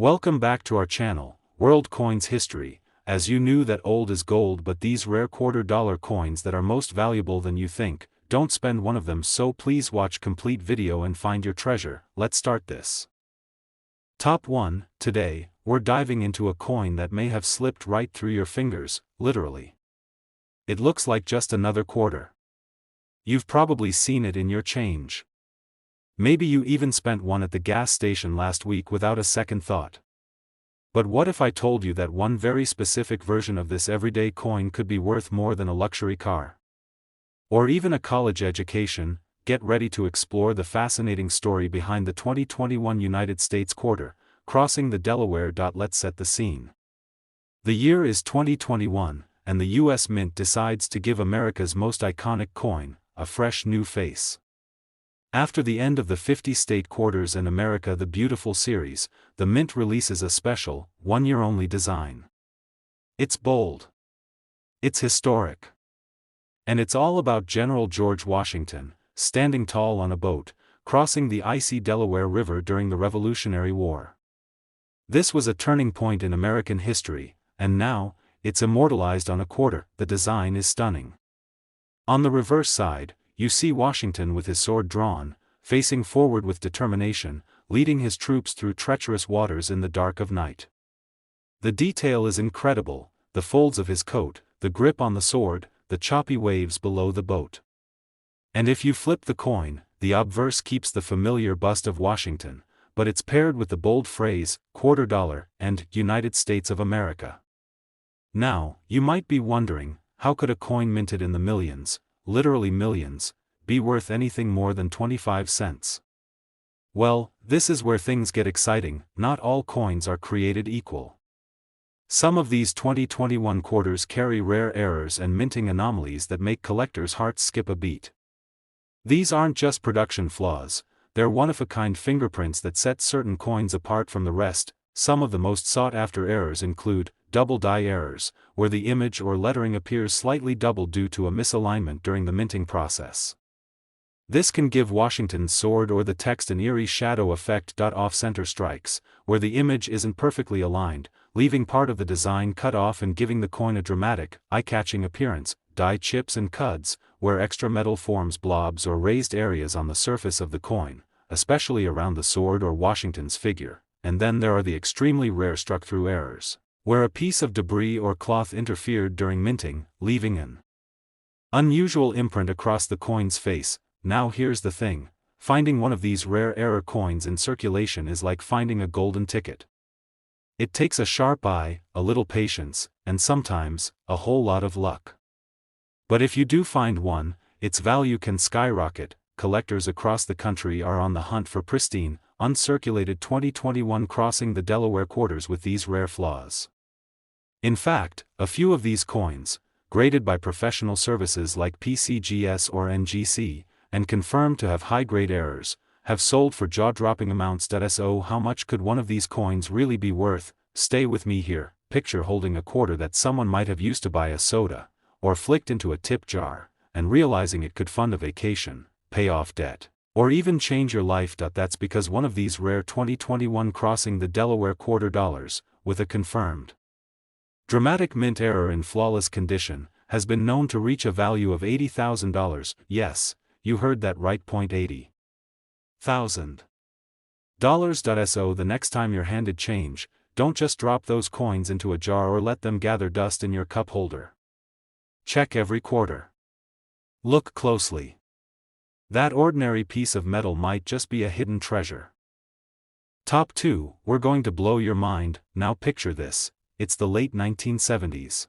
Welcome back to our channel, World Coins History. As you knew that old is gold, but these rare $quarter coins that are most valuable than you think, don't spend one of them, so please watch complete video and find your treasure. Let's start this. Top 1. Today, we're diving into a coin that may have slipped right through your fingers, literally. It looks like just another quarter. You've probably seen it in your change. Maybe you even spent one at the gas station last week without a second thought. But what if I told you that one very specific version of this everyday coin could be worth more than a luxury car? Or even a college education? Get ready to explore the fascinating story behind the 2021 United States quarter, crossing the Delaware. Let's set the scene. The year is 2021, and the U.S. Mint decides to give America's most iconic coin a fresh new face. After the end of the 50-state quarters and America the Beautiful series, the Mint releases a special, one-year-only design. It's bold. It's historic. And it's all about General George Washington, standing tall on a boat, crossing the icy Delaware River during the Revolutionary War. This was a turning point in American history, and now, it's immortalized on a quarter. The design is stunning. On the reverse side, you see Washington with his sword drawn, facing forward with determination, leading his troops through treacherous waters in the dark of night. The detail is incredible: the folds of his coat, the grip on the sword, the choppy waves below the boat. And if you flip the coin, the obverse keeps the familiar bust of Washington, but it's paired with the bold phrase, $quarter, and United States of America. Now, you might be wondering, how could a coin minted in the millions, literally millions, be worth anything more than 25 cents? Well, this is where things get exciting. Not all coins are created equal. Some of these 2021 quarters carry rare errors and minting anomalies that make collectors' hearts skip a beat. These aren't just production flaws, they're one-of-a-kind fingerprints that set certain coins apart from the rest. Some of the most sought-after errors include double die errors, where the image or lettering appears slightly double due to a misalignment during the minting process. This can give Washington's sword or the text an eerie shadow effect. Off-center strikes, where the image isn't perfectly aligned, leaving part of the design cut off and giving the coin a dramatic, eye-catching appearance. Die chips and cuds, where extra metal forms blobs or raised areas on the surface of the coin, especially around the sword or Washington's figure. And then there are the extremely rare struck-through errors, where a piece of debris or cloth interfered during minting, leaving an unusual imprint across the coin's face. Now here's the thing: finding one of these rare error coins in circulation is like finding a golden ticket. It takes a sharp eye, a little patience, and sometimes, a whole lot of luck. But if you do find one, its value can skyrocket. Collectors across the country are on the hunt for pristine, uncirculated 2021 crossing the Delaware quarters with these rare flaws. In fact, a few of these coins, graded by professional services like PCGS or NGC, and confirmed to have high-grade errors, have sold for jaw-dropping amounts. So how much could one of these coins really be worth? Stay with me here. Picture holding a quarter that someone might have used to buy a soda, or flicked into a tip jar, and realizing it could fund a vacation, pay off debt, or even change your life. That's because one of these rare 2021 crossing the Delaware quarter dollars, with a confirmed dramatic mint error in flawless condition, has been known to reach a value of $80,000. Yes, you heard that right. $80,000. So the next time you're handed change, don't just drop those coins into a jar or let them gather dust in your cup holder. Check every quarter. Look closely. That ordinary piece of metal might just be a hidden treasure. Top 2, we're going to blow your mind. Now picture this: it's the late 1970s.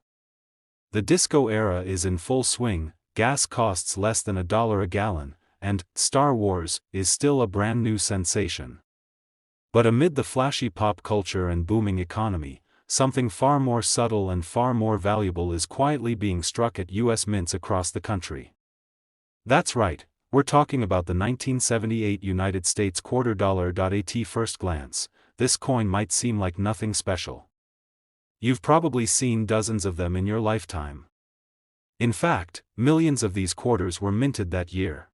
The disco era is in full swing, gas costs less than $1 a gallon, and Star Wars is still a brand new sensation. But amid the flashy pop culture and booming economy, something far more subtle and far more valuable is quietly being struck at U.S. mints across the country. That's right, we're talking about the 1978 United States quarter dollar. At first glance, this coin might seem like nothing special. You've probably seen dozens of them in your lifetime. In fact, millions of these quarters were minted that year.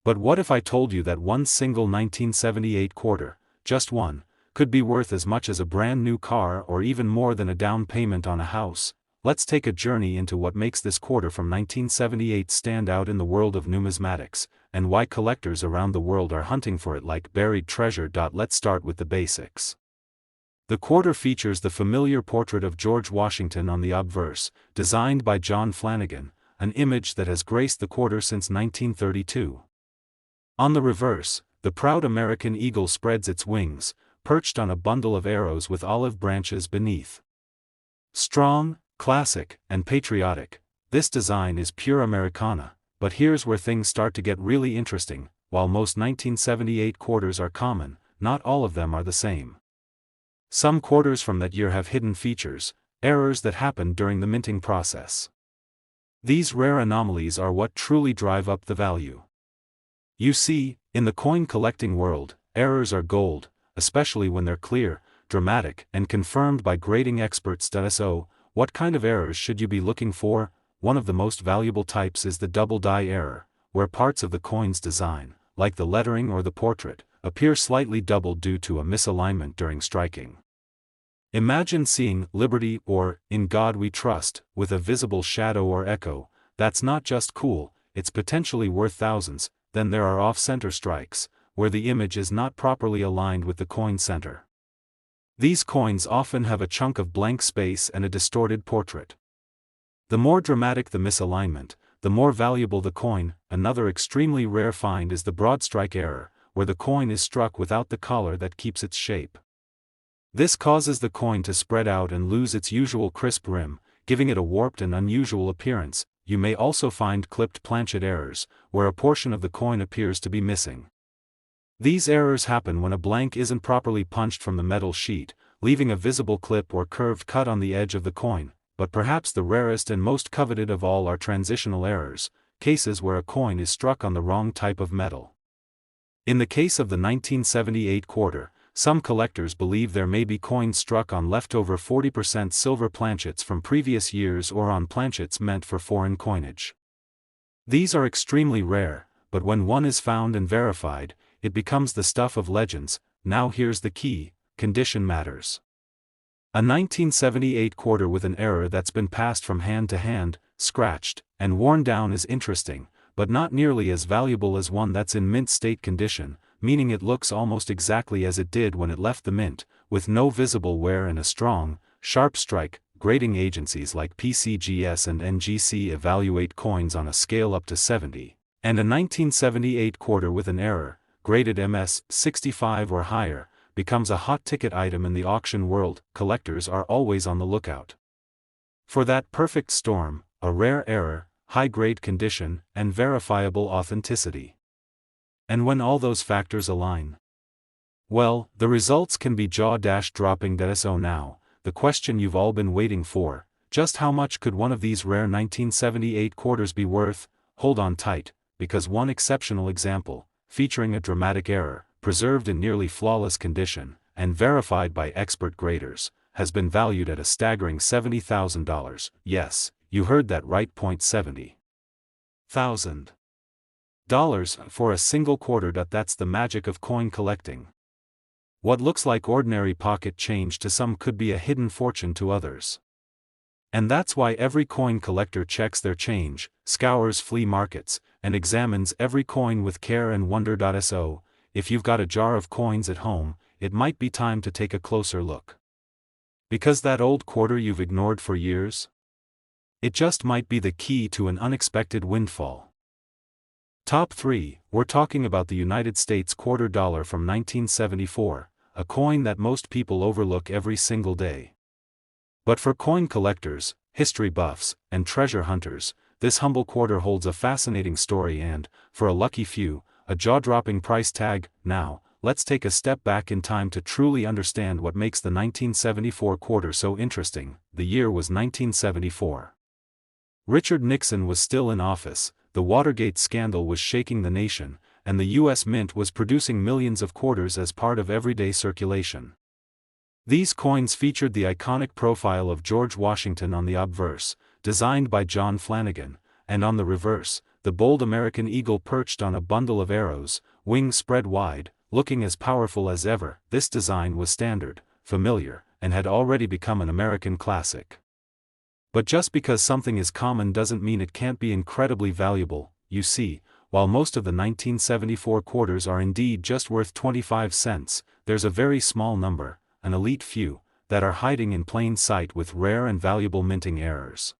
But what if I told you that one single 1978 quarter, just one, could be worth as much as a brand new car or even more than a down payment on a house. Let's take a journey into what makes this quarter from 1978 stand out in the world of numismatics, and why collectors around the world are hunting for it like buried treasure. Let's start with the basics. The quarter features the familiar portrait of George Washington on the obverse, designed by John Flanagan, an image that has graced the quarter since 1932. On the reverse, the proud American eagle spreads its wings, perched on a bundle of arrows with olive branches beneath. Strong, classic, and patriotic, this design is pure Americana, but here's where things start to get really interesting. While most 1978 quarters are common, not all of them are the same. Some quarters from that year have hidden features, errors that happened during the minting process. These rare anomalies are what truly drive up the value. You see, in the coin collecting world, errors are gold, especially when they're clear, dramatic, and confirmed by grading experts. So, what kind of errors should you be looking for? One of the most valuable types is the double die error, where parts of the coin's design, like the lettering or the portrait, appear slightly doubled due to a misalignment during striking. Imagine seeing "Liberty" or "In God We Trust" with a visible shadow or echo. That's not just cool, it's potentially worth thousands. Then there are off-center strikes, where the image is not properly aligned with the coin center. These coins often have a chunk of blank space and a distorted portrait. The more dramatic the misalignment, the more valuable the coin. Another extremely rare find is the broad strike error, where the coin is struck without the collar that keeps its shape. This causes the coin to spread out and lose its usual crisp rim, giving it a warped and unusual appearance. You may also find clipped planchet errors, where a portion of the coin appears to be missing. These errors happen when a blank isn't properly punched from the metal sheet, leaving a visible clip or curved cut on the edge of the coin. But perhaps the rarest and most coveted of all are transitional errors, cases where a coin is struck on the wrong type of metal. In the case of the 1978 quarter, some collectors believe there may be coins struck on leftover 40% silver planchets from previous years or on planchets meant for foreign coinage. These are extremely rare, but when one is found and verified, it becomes the stuff of legends. Now here's the key: condition matters. A 1978 quarter with an error that's been passed from hand to hand, scratched, and worn down is interesting, but not nearly as valuable as one that's in mint state condition, meaning it looks almost exactly as it did when it left the mint, with no visible wear and a strong, sharp strike. Grading agencies like PCGS and NGC evaluate coins on a scale up to 70, and a 1978 quarter with an error, graded MS 65 or higher, becomes a hot-ticket item in the auction world. Collectors are always on the lookout for that perfect storm: a rare error, high-grade condition, and verifiable authenticity. And when all those factors align, well, the results can be jaw-dropping. So now, the question you've all been waiting for: just how much could one of these rare 1978 quarters be worth? Hold on tight, because one exceptional example, featuring a dramatic error, preserved in nearly flawless condition, and verified by expert graders, has been valued at a staggering $70,000. Yes, you heard that right, $70,000 for a single quarter. That's the magic of coin collecting. What looks like ordinary pocket change to some could be a hidden fortune to others. And that's why every coin collector checks their change, scours flea markets, and examines every coin with care and wonder. So, if you've got a jar of coins at home, it might be time to take a closer look. Because that old quarter you've ignored for years? It just might be the key to an unexpected windfall. Top 3, we're talking about the United States quarter dollar from 1974, a coin that most people overlook every single day. But for coin collectors, history buffs, and treasure hunters, this humble quarter holds a fascinating story and, for a lucky few, a jaw-dropping price tag. Now, let's take a step back in time to truly understand what makes the 1974 quarter so interesting. The year was 1974. Richard Nixon was still in office, the Watergate scandal was shaking the nation, and the U.S. Mint was producing millions of quarters as part of everyday circulation. These coins featured the iconic profile of George Washington on the obverse, designed by John Flanagan, and on the reverse, the bold American eagle perched on a bundle of arrows, wings spread wide, looking as powerful as ever. This design was standard, familiar, and had already become an American classic. But just because something is common doesn't mean it can't be incredibly valuable. You see, while most of the 1974 quarters are indeed just worth 25 cents, there's a very small number, an elite few, that are hiding in plain sight with rare and valuable minting errors.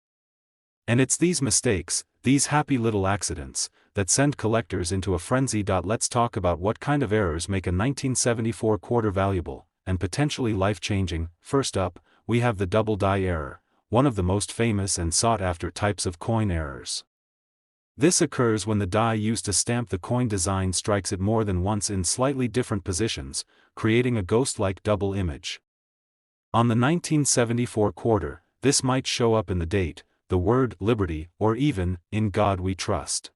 And it's these mistakes, these happy little accidents, that send collectors into a frenzy. Let's talk about what kind of errors make a 1974 quarter valuable, and potentially life-changing. First up, we have the double die error, one of the most famous and sought-after types of coin errors. This occurs when the die used to stamp the coin design strikes it more than once in slightly different positions, creating a ghost-like double image. On the 1974 quarter, this might show up in the date, the word Liberty, or even, In God We Trust.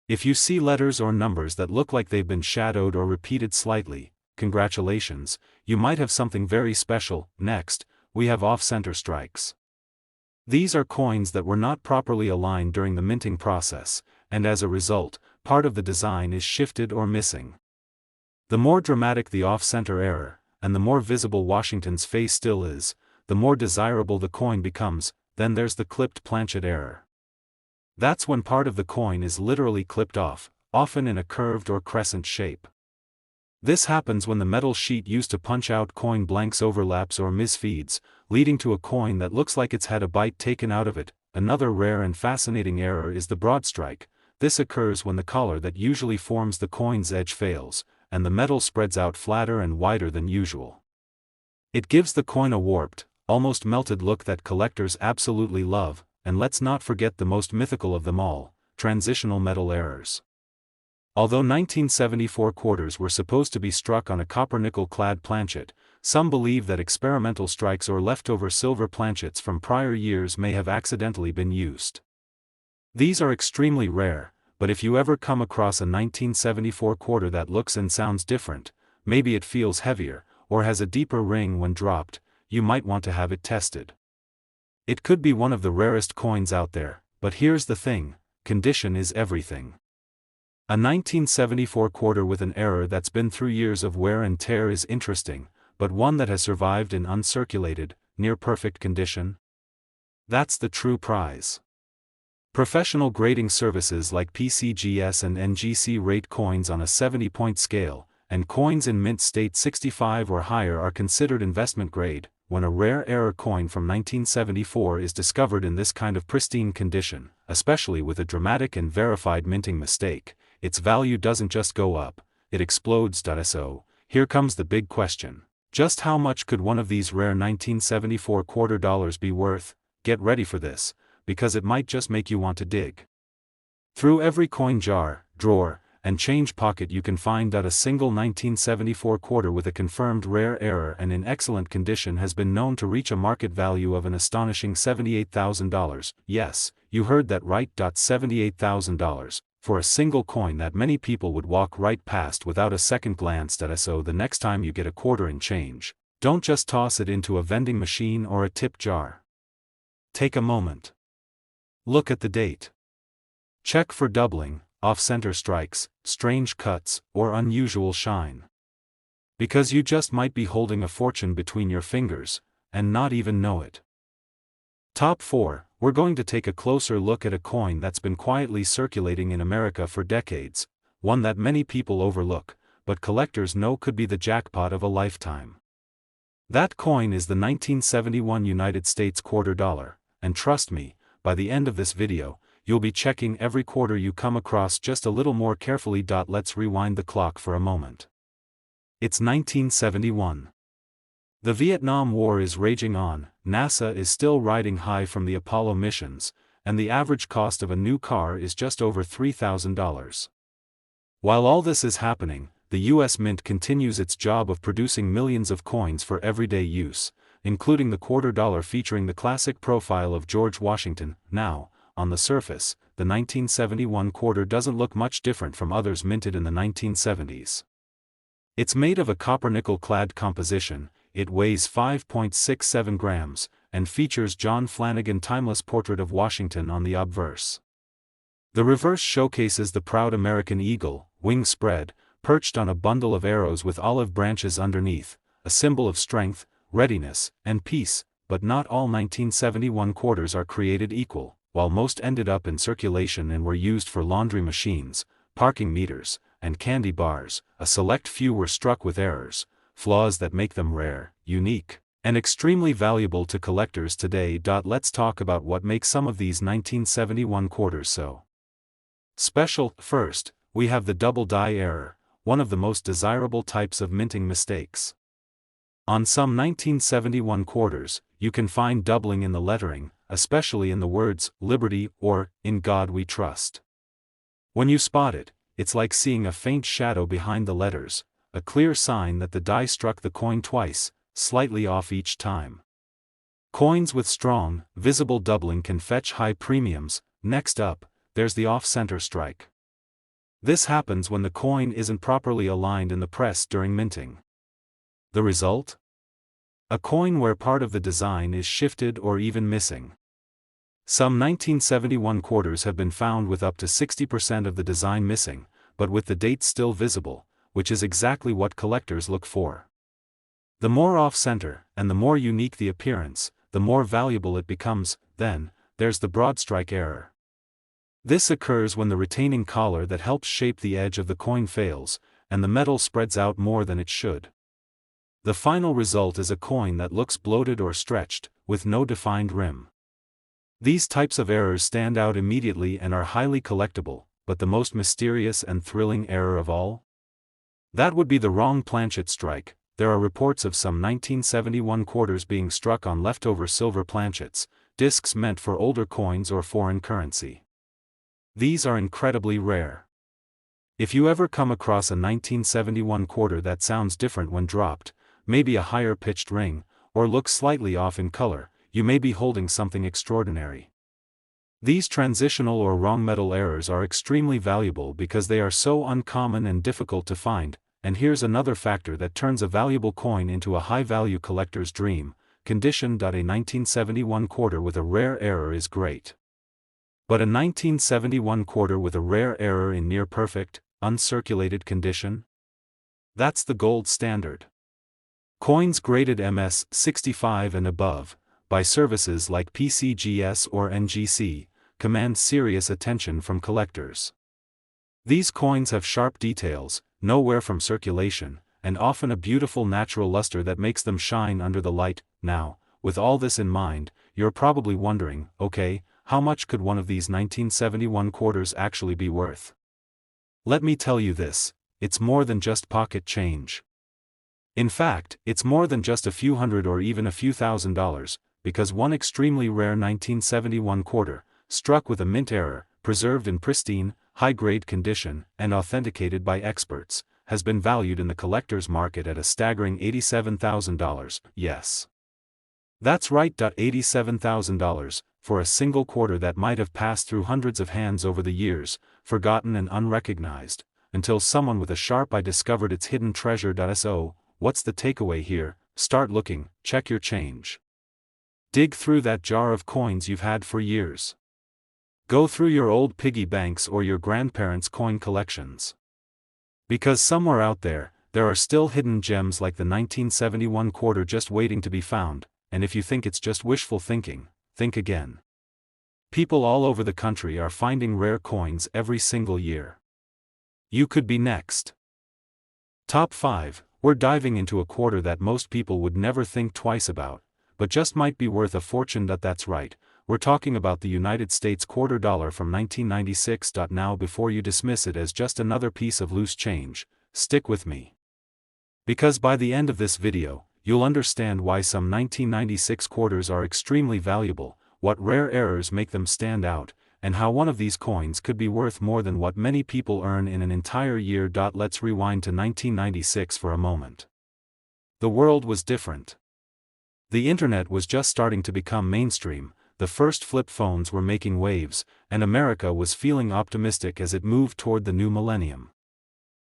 If you see letters or numbers that look like they've been shadowed or repeated slightly, congratulations, you might have something very special. Next, we have off-center strikes. These are coins that were not properly aligned during the minting process, and as a result, part of the design is shifted or missing. The more dramatic the off-center error, and the more visible Washington's face still is, the more desirable the coin becomes. Then there's the clipped planchet error. That's when part of the coin is literally clipped off, often in a curved or crescent shape. This happens when the metal sheet used to punch out coin blanks overlaps or misfeeds, leading to a coin that looks like it's had a bite taken out of it. Another rare and fascinating error is the broad strike. This occurs when the collar that usually forms the coin's edge fails, and the metal spreads out flatter and wider than usual. It gives the coin a warped, almost melted look that collectors absolutely love. And let's not forget the most mythical of them all, transitional metal errors. Although 1974 quarters were supposed to be struck on a copper-nickel clad planchet, some believe that experimental strikes or leftover silver planchets from prior years may have accidentally been used. These are extremely rare, but if you ever come across a 1974 quarter that looks and sounds different, maybe it feels heavier, or has a deeper ring when dropped, you might want to have it tested. It could be one of the rarest coins out there, but here's the thing, condition is everything. A 1974 quarter with an error that's been through years of wear and tear is interesting, but one that has survived in uncirculated, near-perfect condition? That's the true prize. Professional grading services like PCGS and NGC rate coins on a 70-point scale, and coins in mint state 65 or higher are considered investment grade. When a rare error coin from 1974 is discovered in this kind of pristine condition, especially with a dramatic and verified minting mistake, its value doesn't just go up, it explodes. So, here comes the big question. Just how much could one of these rare 1974 quarter dollars be worth? Get ready for this, because it might just make you want to dig through every coin jar, drawer, and change pocket you can find. A single 1974 quarter with a confirmed rare error and in excellent condition has been known to reach a market value of an astonishing $78,000. Yes, you heard that right. $78,000, for a single coin that many people would walk right past without a second glance. So the next time you get a quarter in change, don't just toss it into a vending machine or a tip jar. Take a moment. Look at the date. Check for doubling, off-center strikes, strange cuts, or unusual shine. Because you just might be holding a fortune between your fingers, and not even know it. Top 4, we're going to take a closer look at a coin that's been quietly circulating in America for decades, one that many people overlook, but collectors know could be the jackpot of a lifetime. That coin is the 1971 United States quarter dollar, and trust me, by the end of this video, you'll be checking every quarter you come across just a little more carefully. Let's rewind the clock for a moment. It's 1971. The Vietnam War is raging on, NASA is still riding high from the Apollo missions, and the average cost of a new car is just over $3,000. While all this is happening, the U.S. Mint continues its job of producing millions of coins for everyday use, including the quarter dollar featuring the classic profile of George Washington. Now, on the surface, the 1971 quarter doesn't look much different from others minted in the 1970s. It's made of a copper-nickel clad composition, it weighs 5.67 grams, and features John Flanagan's timeless portrait of Washington on the obverse. The reverse showcases the proud American eagle, wings spread, perched on a bundle of arrows with olive branches underneath, a symbol of strength, readiness, and peace. But not all 1971 quarters are created equal. While most ended up in circulation and were used for laundry machines, parking meters, and candy bars, a select few were struck with errors, flaws that make them rare, unique, and extremely valuable to collectors today. Let's talk about what makes some of these 1971 quarters so special. First, we have the double die error, one of the most desirable types of minting mistakes. On some 1971 quarters, you can find doubling in the lettering, especially in the words, Liberty or, In God We Trust. When you spot it, it's like seeing a faint shadow behind the letters, a clear sign that the die struck the coin twice, slightly off each time. Coins with strong, visible doubling can fetch high premiums. Next up, there's the off-center strike. This happens when the coin isn't properly aligned in the press during minting. The result? A coin where part of the design is shifted or even missing. Some 1971 quarters have been found with up to 60% of the design missing, but with the date still visible, which is exactly what collectors look for. The more off-center, and the more unique the appearance, the more valuable it becomes. Then, there's the broad strike error. This occurs when the retaining collar that helps shape the edge of the coin fails, and the metal spreads out more than it should. The final result is a coin that looks bloated or stretched, with no defined rim. These types of errors stand out immediately and are highly collectible, but the most mysterious and thrilling error of all? That would be the wrong planchet strike. There are reports of some 1971 quarters being struck on leftover silver planchets, discs meant for older coins or foreign currency. These are incredibly rare. If you ever come across a 1971 quarter that sounds different when dropped, maybe a higher pitched ring, or looks slightly off in color, you may be holding something extraordinary. These transitional or wrong metal errors are extremely valuable because they are so uncommon and difficult to find. And here's another factor that turns a valuable coin into a high-value collector's dream: condition. A 1971 quarter with a rare error is great. But a 1971 quarter with a rare error in near-perfect, uncirculated condition? That's the gold standard. Coins graded MS 65 and above, by services like PCGS or NGC, command serious attention from collectors. These coins have sharp details, no wear from circulation, and often a beautiful natural luster that makes them shine under the light. Now, with all this in mind, you're probably wondering, okay, how much could one of these 1971 quarters actually be worth? Let me tell you this: it's more than just pocket change. In fact, it's more than just a few hundred or even a few $1,000s, because one extremely rare 1971 quarter, struck with a mint error, preserved in pristine, high-grade condition, and authenticated by experts, has been valued in the collector's market at a staggering $87,000. Yes. That's right, $87,000, for a single quarter that might have passed through hundreds of hands over the years, forgotten and unrecognized, until someone with a sharp eye discovered its hidden treasure. So, what's the takeaway here? Start looking, check your change. Dig through that jar of coins you've had for years. Go through your old piggy banks or your grandparents' coin collections. Because somewhere out there are still hidden gems like the 1971 quarter just waiting to be found, and if you think it's just wishful thinking, think again. People all over the country are finding rare coins every single year. You could be next. Top 5, we're diving into a quarter that most people would never think twice about, but just might be worth a fortune. That's right. We're talking about the United States quarter dollar from 1996. Now, before you dismiss it as just another piece of loose change, stick with me. Because by the end of this video, you'll understand why some 1996 quarters are extremely valuable, what rare errors make them stand out, and how one of these coins could be worth more than what many people earn in an entire year. Let's rewind to 1996 for a moment. The world was different. The internet was just starting to become mainstream. The first flip phones were making waves, and America was feeling optimistic as it moved toward the new millennium.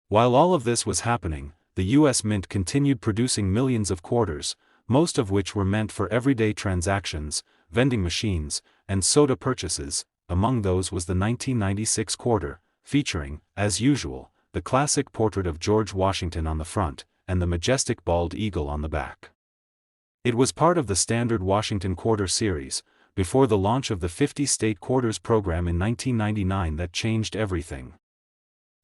While all of this was happening, the U.S. Mint continued producing millions of quarters, most of which were meant for everyday transactions, vending machines, and soda purchases. Among those was the 1996 quarter, featuring, as usual, the classic portrait of George Washington on the front, and the majestic bald eagle on the back. It was part of the standard Washington Quarter series, before the launch of the 50-state quarters program in 1999 that changed everything.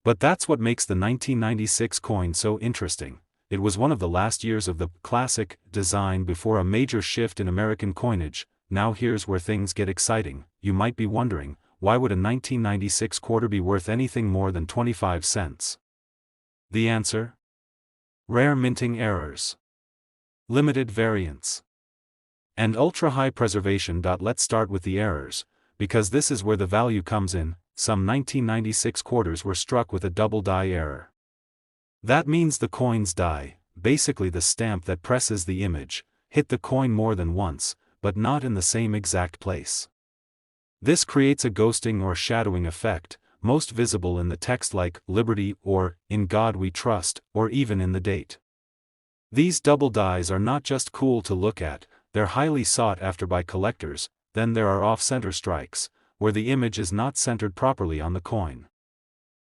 But that's what makes the 1996 coin so interesting. It was one of the last years of the classic design before a major shift in American coinage. Now here's where things get exciting. You might be wondering, why would a 1996 quarter be worth anything more than 25 cents? The answer? Rare minting errors, limited variants, and ultra-high preservation. Let's start with the errors, because this is where the value comes in. Some 1996 quarters were struck with a double die error. That means the coin's die, basically the stamp that presses the image, hit the coin more than once, but not in the same exact place. This creates a ghosting or shadowing effect, most visible in the text like "Liberty" or "In God We Trust," or even in the date. These double dies are not just cool to look at, they're highly sought after by collectors. Then there are off-center strikes, where the image is not centered properly on the coin.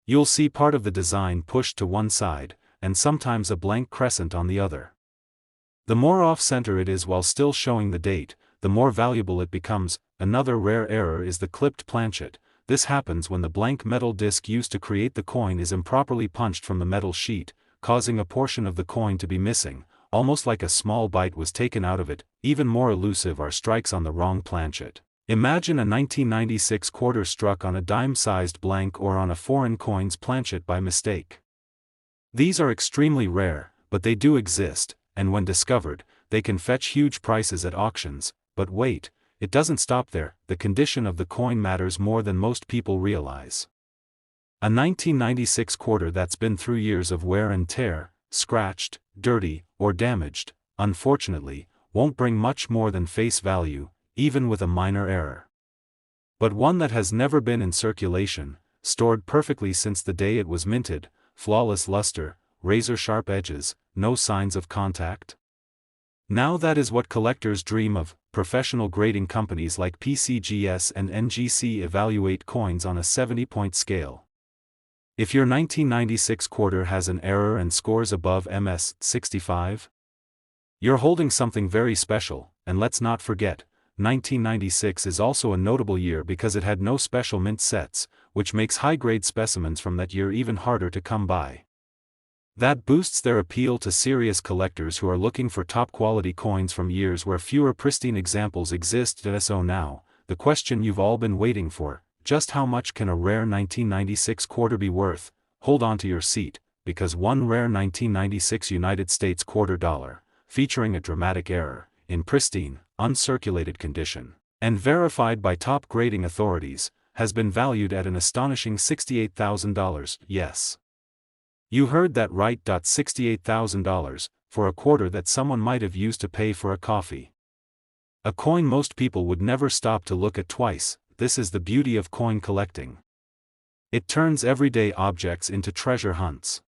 You'll see part of the design pushed to one side, and sometimes a blank crescent on the other. The more off-center it is while still showing the date, the more valuable it becomes. Another rare error is the clipped planchet. This happens when the blank metal disc used to create the coin is improperly punched from the metal sheet, causing a portion of the coin to be missing, almost like a small bite was taken out of it. Even more elusive are strikes on the wrong planchet. Imagine a 1996 quarter struck on a dime-sized blank or on a foreign coin's planchet by mistake. These are extremely rare, but they do exist, and when discovered, they can fetch huge prices at auctions. But wait, it doesn't stop there. The condition of the coin matters more than most people realize. A 1996 quarter that's been through years of wear and tear, scratched, dirty, or damaged, unfortunately, won't bring much more than face value, even with a minor error. But one that has never been in circulation, stored perfectly since the day it was minted, flawless luster, razor-sharp edges, no signs of contact? Now that is what collectors dream of. Professional grading companies like PCGS and NGC evaluate coins on a 70-point scale. If your 1996 quarter has an error and scores above MS 65, you're holding something very special. And let's not forget, 1996 is also a notable year because it had no special mint sets, which makes high-grade specimens from that year even harder to come by. That boosts their appeal to serious collectors who are looking for top-quality coins from years where fewer pristine examples exist. So now, the question you've all been waiting for: just how much can a rare 1996 quarter be worth? Hold on to your seat, because one rare 1996 United States quarter dollar, featuring a dramatic error, in pristine, uncirculated condition, and verified by top grading authorities, has been valued at an astonishing $68,000. Yes. You heard that right. $68,000, for a quarter that someone might have used to pay for a coffee. A coin most people would never stop to look at twice. This is the beauty of coin collecting. It turns everyday objects into treasure hunts.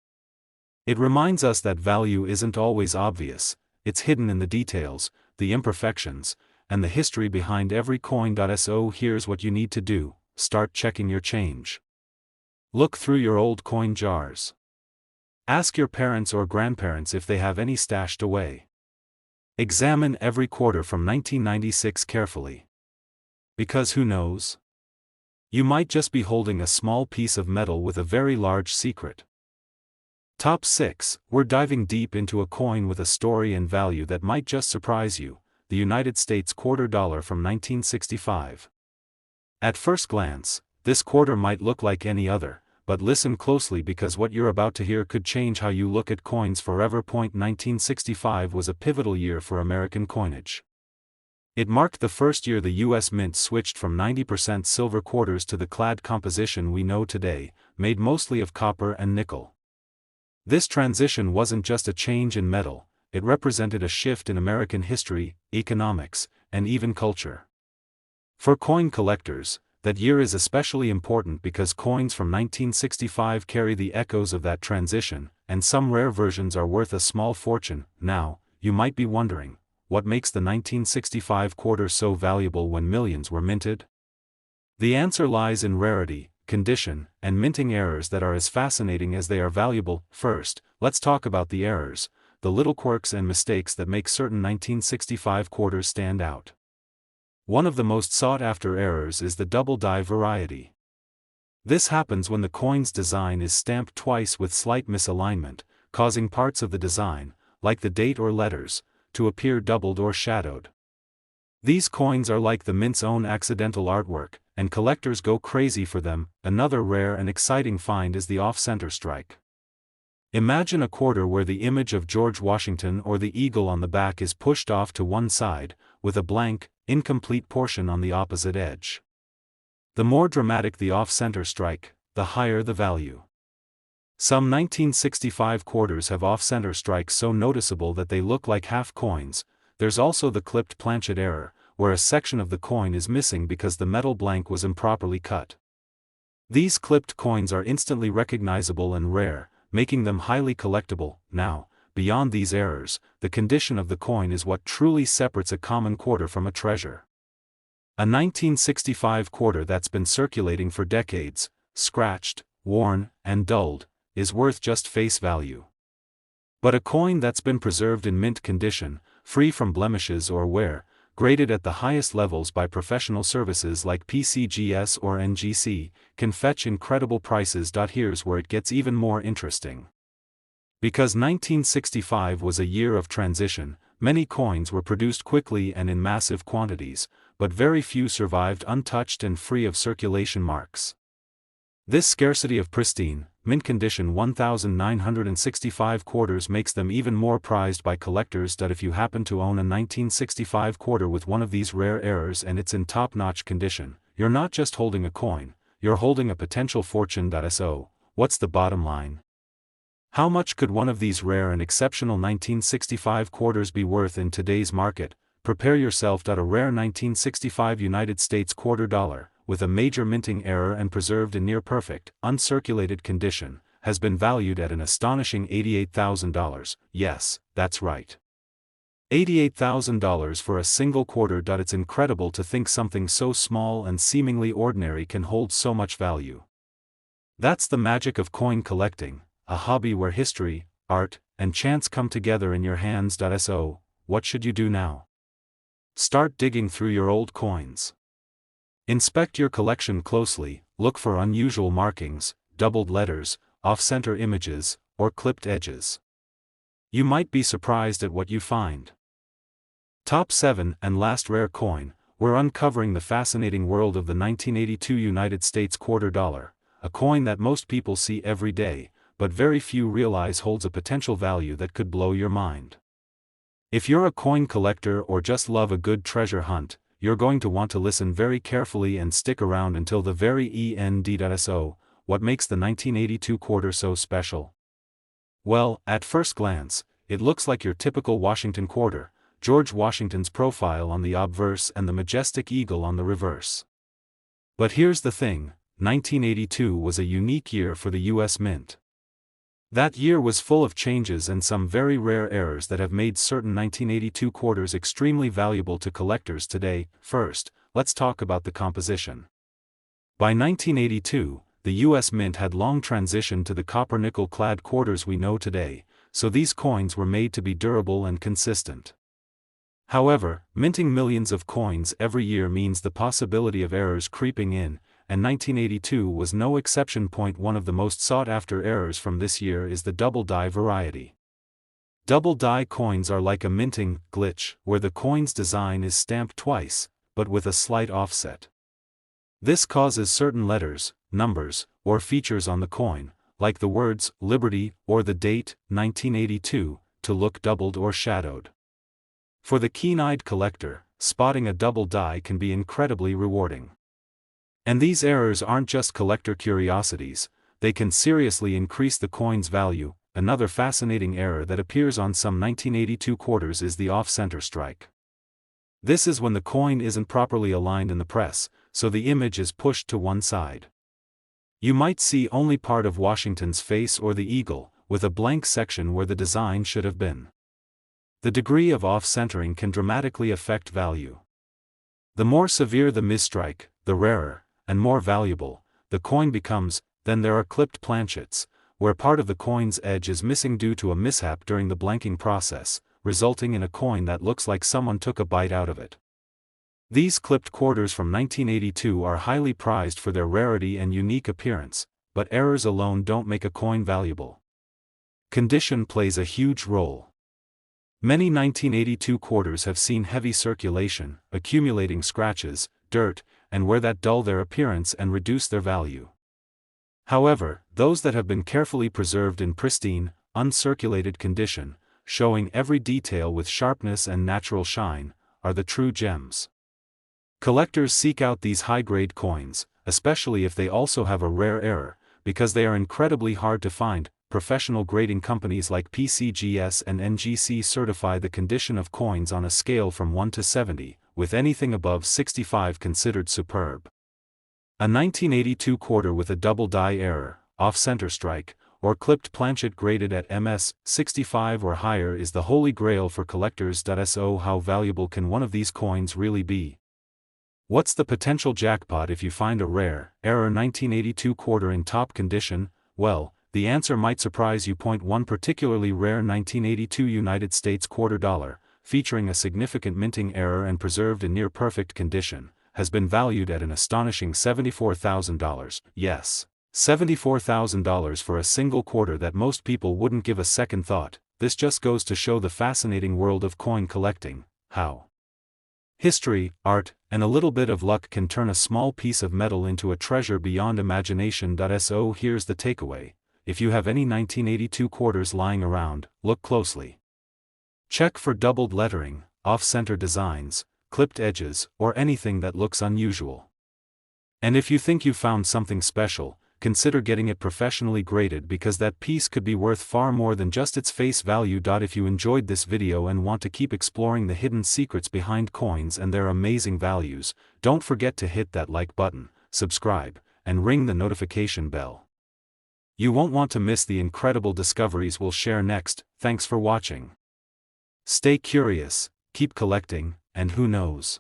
It reminds us that value isn't always obvious, it's hidden in the details, the imperfections, and the history behind every coin. So here's what you need to do: start checking your change. Look through your old coin jars. Ask your parents or grandparents if they have any stashed away. Examine every quarter from 1996 carefully. Because who knows? You might just be holding a small piece of metal with a very large secret. Top 6, we're diving deep into a coin with a story and value that might just surprise you: the United States quarter dollar from 1965. At first glance, this quarter might look like any other, but listen closely because what you're about to hear could change how you look at coins forever. 1965 was a pivotal year for American coinage. It marked the first year the U.S. Mint switched from 90% silver quarters to the clad composition we know today, made mostly of copper and nickel. This transition wasn't just a change in metal, it represented a shift in American history, economics, and even culture. For coin collectors, that year is especially important because coins from 1965 carry the echoes of that transition, and some rare versions are worth a small fortune. Now, you might be wondering, what makes the 1965 quarter so valuable when millions were minted? The answer lies in rarity. condition, and minting errors that are as fascinating as they are valuable. First, let's talk about the errors, the little quirks and mistakes that make certain 1965 quarters stand out. One of the most sought-after errors is the double die variety. This happens when the coin's design is stamped twice with slight misalignment, causing parts of the design, like the date or letters, to appear doubled or shadowed. These coins are like the mint's own accidental artwork, and collectors go crazy for them. Another rare and exciting find is the off-center strike. Imagine a quarter where the image of George Washington or the eagle on the back is pushed off to one side, with a blank, incomplete portion on the opposite edge. The more dramatic the off-center strike, the higher the value. Some 1965 quarters have off-center strikes so noticeable that they look like half coins. There's also the clipped planchet error, where a section of the coin is missing because the metal blank was improperly cut. These clipped coins are instantly recognizable and rare, making them highly collectible. Now, beyond these errors, the condition of the coin is what truly separates a common quarter from a treasure. A 1965 quarter that's been circulating for decades, scratched, worn, and dulled, is worth just face value. But a coin that's been preserved in mint condition, free from blemishes or wear, graded at the highest levels by professional services like PCGS or NGC, can fetch incredible prices. Here's where it gets even more interesting. Because 1965 was a year of transition, many coins were produced quickly and in massive quantities, but very few survived untouched and free of circulation marks. This scarcity of pristine, mint condition 1965 quarters makes them even more prized by collectors. If you happen to own a 1965 quarter with one of these rare errors and it's in top-notch condition, you're not just holding a coin, you're holding a potential fortune. So, what's the bottom line? How much could one of these rare and exceptional 1965 quarters be worth in today's market? Prepare yourself. A rare 1965 United States quarter dollar, with a major minting error and preserved in near-perfect, uncirculated condition, has been valued at an astonishing $88,000. Yes, that's right. $88,000 for a single quarter. It's incredible to think something so small and seemingly ordinary can hold so much value. That's the magic of coin collecting, a hobby where history, art, and chance come together in your hands. So, what should you do now? Start digging through your old coins. Inspect your collection closely, look for unusual markings, doubled letters, off-center images, or clipped edges. You might be surprised at what you find. Top 7 and last rare coin, we're uncovering the fascinating world of the 1982 United States quarter dollar, a coin that most people see every day, but very few realize holds a potential value that could blow your mind. If you're a coin collector or just love a good treasure hunt, you're going to want to listen very carefully and stick around until the very end. So, what makes the 1982 quarter so special? Well, at first glance, it looks like your typical Washington quarter, George Washington's profile on the obverse and the majestic eagle on the reverse. But here's the thing, 1982 was a unique year for the U.S. Mint. That year was full of changes and some very rare errors that have made certain 1982 quarters extremely valuable to collectors today. First, let's talk about the composition. By 1982, the U.S. Mint had long transitioned to the copper-nickel-clad quarters we know today, so these coins were made to be durable and consistent. However, minting millions of coins every year means the possibility of errors creeping in, and 1982 was no exception. One of the most sought-after errors from this year is the double die variety. Double die coins are like a minting glitch, where the coin's design is stamped twice, but with a slight offset. This causes certain letters, numbers, or features on the coin, like the words Liberty or the date 1982, to look doubled or shadowed. For the keen-eyed collector, spotting a double die can be incredibly rewarding. And these errors aren't just collector curiosities, they can seriously increase the coin's value. Another fascinating error that appears on some 1982 quarters is the off-center strike. This is when the coin isn't properly aligned in the press, so the image is pushed to one side. You might see only part of Washington's face or the eagle, with a blank section where the design should have been. The degree of off-centering can dramatically affect value. The more severe the misstrike, the rarer, and more valuable, the coin becomes. Then there are clipped planchets, where part of the coin's edge is missing due to a mishap during the blanking process, resulting in a coin that looks like someone took a bite out of it. These clipped quarters from 1982 are highly prized for their rarity and unique appearance, but errors alone don't make a coin valuable. Condition plays a huge role. Many 1982 quarters have seen heavy circulation, accumulating scratches, dirt, and wear that dull their appearance and reduce their value. However, those that have been carefully preserved in pristine, uncirculated condition, showing every detail with sharpness and natural shine, are the true gems. Collectors seek out these high-grade coins, especially if they also have a rare error, because they are incredibly hard to find. Professional grading companies like PCGS and NGC certify the condition of coins on a scale from 1 to 70, with anything above 65 considered superb. A 1982 quarter with a double die error, off-center strike, or clipped planchet graded at MS 65 or higher is the holy grail for collectors. So how valuable can one of these coins really be? What's the potential jackpot if you find a rare, error 1982 quarter in top condition? Well, the answer might surprise you. One particularly rare 1982 United States quarter dollar, featuring a significant minting error and preserved in near-perfect condition, has been valued at an astonishing $74,000. Yes, $74,000 for a single quarter that most people wouldn't give a second thought. This just goes to show the fascinating world of coin collecting, how history, art, and a little bit of luck can turn a small piece of metal into a treasure beyond imagination. So here's the takeaway: if you have any 1982 quarters lying around, look closely. Check for doubled lettering, off-center designs, clipped edges, or anything that looks unusual. And if you think you found something special, consider getting it professionally graded, because that piece could be worth far more than just its face value. If you enjoyed this video and want to keep exploring the hidden secrets behind coins and their amazing values, don't forget to hit that like button, subscribe, and ring the notification bell. You won't want to miss the incredible discoveries we'll share next. Thanks for watching. Stay curious, keep collecting, and who knows?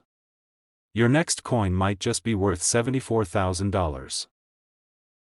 Your next coin might just be worth $74,000.